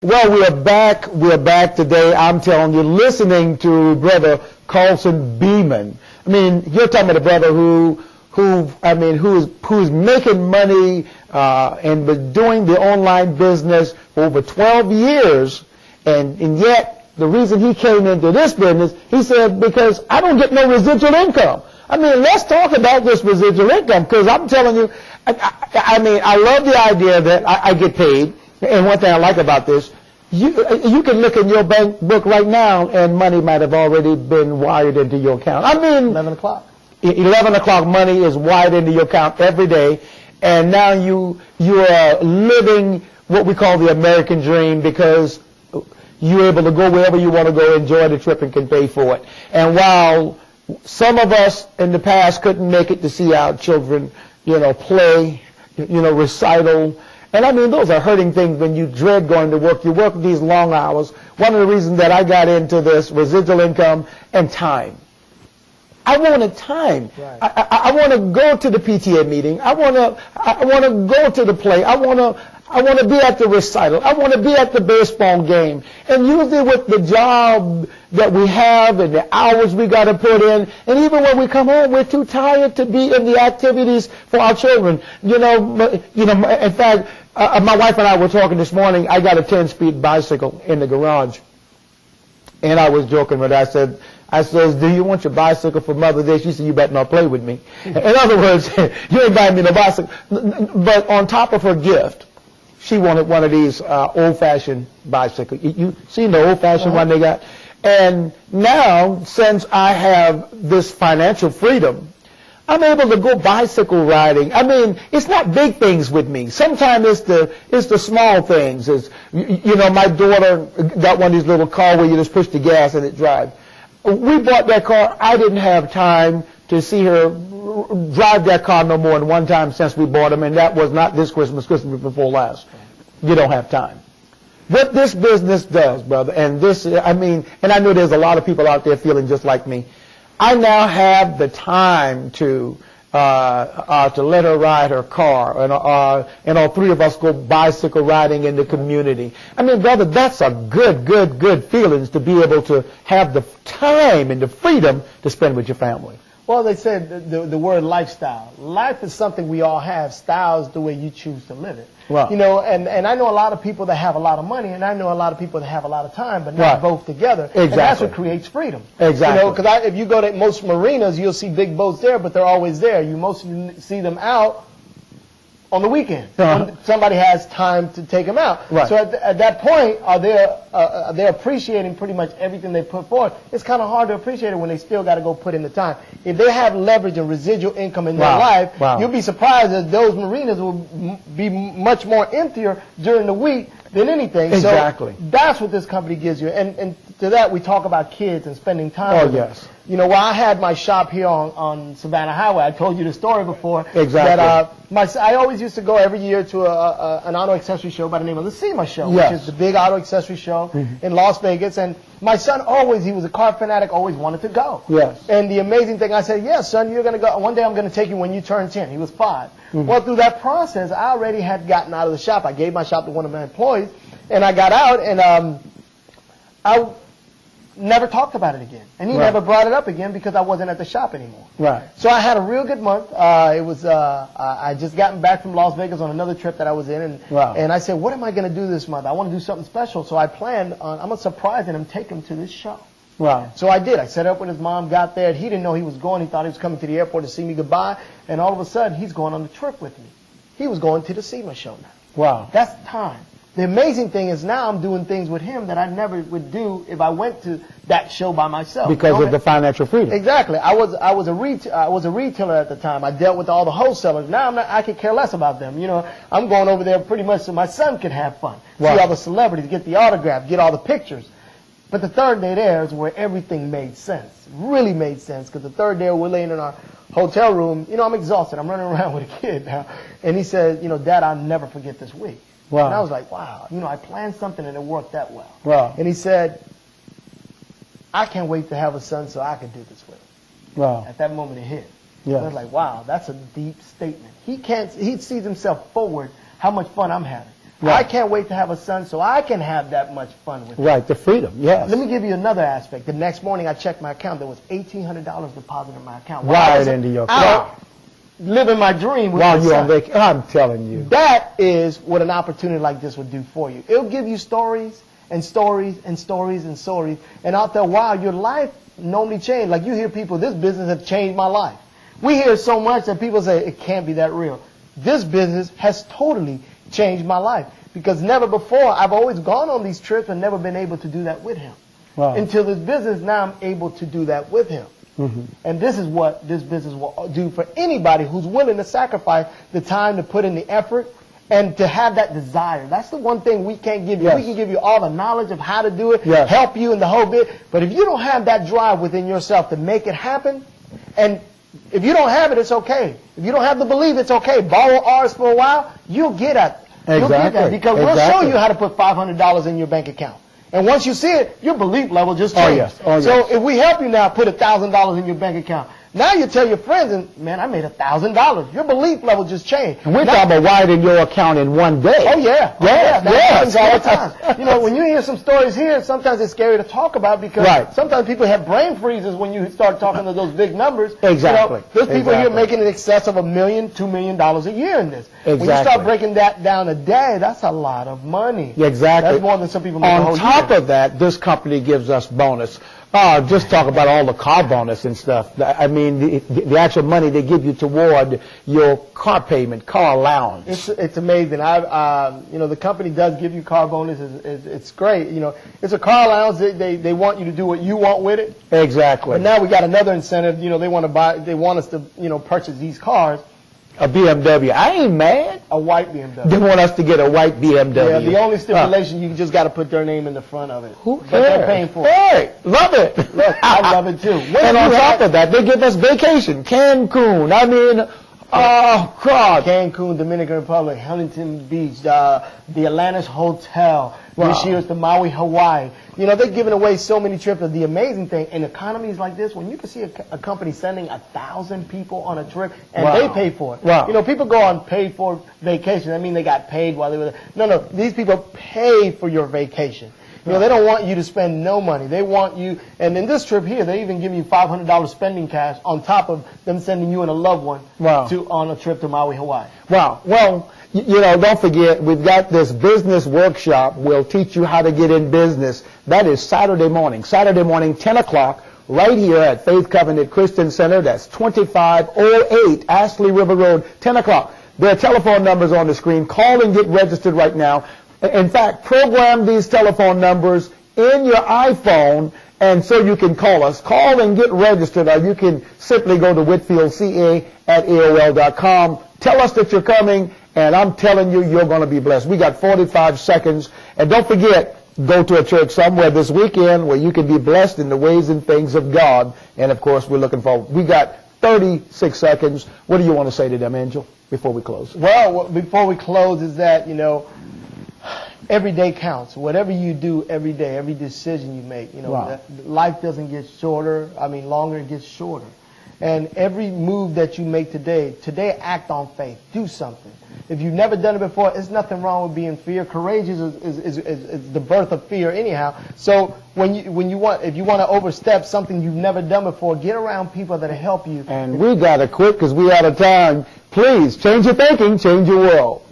Well, we're back. We're back today. I'm telling you, listening to Brother Carlson Beeman. I mean, you're talking about a brother who's making money and been doing the online business for over 12 years, and yet the reason he came into this business, he said, because I don't get no residual income. I mean, let's talk about this residual income, because I'm telling you, I love the idea that I get paid. And one thing I like about this, you can look in your bank book right now and money might have already been wired into your account. I mean, 11 o'clock. 11 o'clock money is wired into your account every day. And now you are living what we call the American dream, because you're able to go wherever you want to go, enjoy the trip, and can pay for it. And while some of us in the past couldn't make it to see our children, play, recital. And I mean, those are hurting things when you dread going to work. You work these long hours. One of the reasons that I got into this, residual income and time. I wanted time. Right. I want to go to the PTA meeting. I want to go to the play. I want to be at the recital. I want to be at the baseball game. And usually with the job that we have and the hours we got to put in, and even when we come home, we're too tired to be in the activities for our children. In fact, my wife and I were talking this morning. I got a 10-speed bicycle in the garage, and I was joking with her. I said, do you want your bicycle for Mother's Day? She said, you better not play with me. In other words, you ain't buying me no bicycle. But on top of her gift, she wanted one of these old-fashioned bicycles. You seen the old-fashioned one they got? And now, since I have this financial freedom, I'm able to go bicycle riding. I mean, it's not big things with me. Sometimes it's the small things. My daughter got one of these little cars where you just push the gas and it drives. We bought that car. I didn't have time to see her drive that car no more than one time since we bought them, and that was not this Christmas before last. You don't have time. What this business does, brother, and I know there's a lot of people out there feeling just like me. I now have the time to let her ride her car, and all three of us go bicycle riding in the community. I mean, brother, that's a good feelings to be able to have the time and the freedom to spend with your family. Well, they said the word lifestyle. Life is something we all have. Style is the way you choose to live it. Right. And I know a lot of people that have a lot of money, and I know a lot of people that have a lot of time, but not both together. Exactly. And that's what creates freedom. Exactly. Because if you go to most marinas, you'll see big boats there, but they're always there. You mostly see them out on the weekend when somebody has time to take them out. Right. So at that point, they're appreciating pretty much everything they put forth. It's kind of hard to appreciate it when they still got to go put in the time. If they have leverage and residual income in their life, you'll be surprised that those marinas will be much more emptier during the week than anything. Exactly. So that's what this company gives you. And to that, we talk about kids and spending time with them. Yes. While I had my shop here on Savannah Highway, I told you the story before. Exactly. That I always used to go every year to an auto accessory show by the name of the SEMA show, yes, which is the big auto accessory show in Las Vegas. And my son he was a car fanatic, always wanted to go. Yes. And the amazing thing, I said, yes, son, you're going to go. One day I'm going to take you when you turn 10. He was 5. Well, through that process, I already had gotten out of the shop. I gave my shop to one of my employees, and I got out, and I never talked about it again. And he never brought it up again because I wasn't at the shop anymore. Right. So I had a real good month. I just gotten back from Las Vegas on another trip that I was in, and I said, what am I going to do this month? I want to do something special. So I planned on, I'm going to surprise him and take him to this show. Wow. So I did. I set up with his mom, got there. He didn't know he was going. He thought he was coming to the airport to see me goodbye. And all of a sudden, he's going on the trip with me. He was going to the SEMA show now. Wow. That's time. The amazing thing is now I'm doing things with him that I never would do if I went to that show by myself. Because of the financial freedom. Exactly. I was a retailer at the time. I dealt with all the wholesalers. Now I could care less about them. I'm going over there pretty much so my son can have fun. Wow. See all the celebrities, get the autograph, get all the pictures. But the third day there is where everything made sense. Really made sense, because the third day we're laying in our hotel room. I'm exhausted. I'm running around with a kid now. And he said, Dad, I'll never forget this week. Wow. And I was like, wow, I planned something and it worked that well. Wow. And he said, I can't wait to have a son so I can do this with him. Wow. At that moment it hit. Yeah. I was like, wow, that's a deep statement. He sees himself forward how much fun I'm having. I can't wait to have a son so I can have that much fun with him. Right, the freedom, yes. Let me give you another aspect. The next morning I checked my account. There was $1,800 deposited in my account. Right into your account. Living my dream with while you're on vacation. I'm telling you. That is what an opportunity like this would do for you. It'll give you stories and stories and stories and stories. And after a while, your life normally changes. Like you hear people, this business has changed my life. We hear so much that people say, it can't be that real. This business has totally changed my life. Because never before, I've always gone on these trips and never been able to do that with him. Wow. Until this business, now I'm able to do that with him. Mm-hmm. And this is what this business will do for anybody who's willing to sacrifice the time to put in the effort and to have that desire. That's the one thing we can't give you. Yes. We can give you all the knowledge of how to do it, yes, help you in the whole bit. But if you don't have that drive within yourself to make it happen, and if you don't have it, it's okay. If you don't have the belief, it's okay. Borrow ours for a while, you'll get it. Exactly. You'll get that because we'll show you how to put $500 in your bank account. And once you see it, your belief level just changes. Oh, yes. Oh, yes. So if we help you now put $1,000 in your bank account, now you tell your friends, and man, I made $1,000. Your belief level just changed. And we're talking about widening your account in one day. Oh, yeah. That happens all the time. You know, when you hear some stories here, sometimes it's scary to talk about because sometimes people have brain freezes when you start talking to those big numbers. Exactly. You know, there's people here making in excess of $1 million, $2 million a year in this. Exactly. When you start breaking that down a day, that's a lot of money. Exactly. That's more than some people make a whole year. On top of that, this company gives us bonus. Just talk about all the car bonus and stuff. I mean, the actual money they give you toward your car payment, car allowance. It's amazing. You know, the company does give you car bonus. It's great. You know, it's a car allowance. They want you to do what you want with it. Exactly. But now we got another incentive. You know, they want us to, you know, purchase these cars. A BMW. I ain't mad. A white BMW. They want us to get a white BMW. Yeah, the only stipulation, you just got to put their name in the front of it. Who cares? But they're paying for it. Hey, love it. Look, I love it too. And on top of that, they give us vacation. Cancun. I mean, oh, God. Cancun, Dominican Republic, Huntington Beach, the Atlantis Hotel, this year's to Maui, Hawaii. You know, they're giving away so many trips. The amazing thing in economies like this, when you can see a company sending 1,000 people on a trip and they pay for it. Wow. You know, people go on paid for vacation. I mean, they got paid while they were there. No, these people pay for your vacation. You know, they don't want you to spend no money. They want you, and in this trip here, they even give you $500 spending cash on top of them sending you and a loved one on a trip to Maui, Hawaii. Wow. Well, you know, don't forget, we've got this business workshop. We'll teach you how to get in business. That is Saturday morning, 10 o'clock, right here at Faith Covenant Christian Center. That's 2508 Ashley River Road, 10 o'clock. There are telephone numbers on the screen. Call and get registered right now. In fact, program these telephone numbers in your iPhone, and so you can call us. Call and get registered, or you can simply go to whitfieldca at AOL.com. Tell us that you're coming, and I'm telling you, you're going to be blessed. We got 45 seconds. And don't forget, go to a church somewhere this weekend where you can be blessed in the ways and things of God. And, of course, we're looking forward. We got 36 seconds. What do you want to say to them, Angel, before we close? Well, before we close is that, you know, every day counts. Whatever you do every day, every decision you make, you know, life doesn't get longer, it gets shorter. And every move that you make today act on faith. Do something. If you've never done it before, there's nothing wrong with being fear. Courageous is the birth of fear anyhow. So if you want to overstep something you've never done before, get around people that help you. And we got to quit because we're out of time. Please change your thinking, change your world.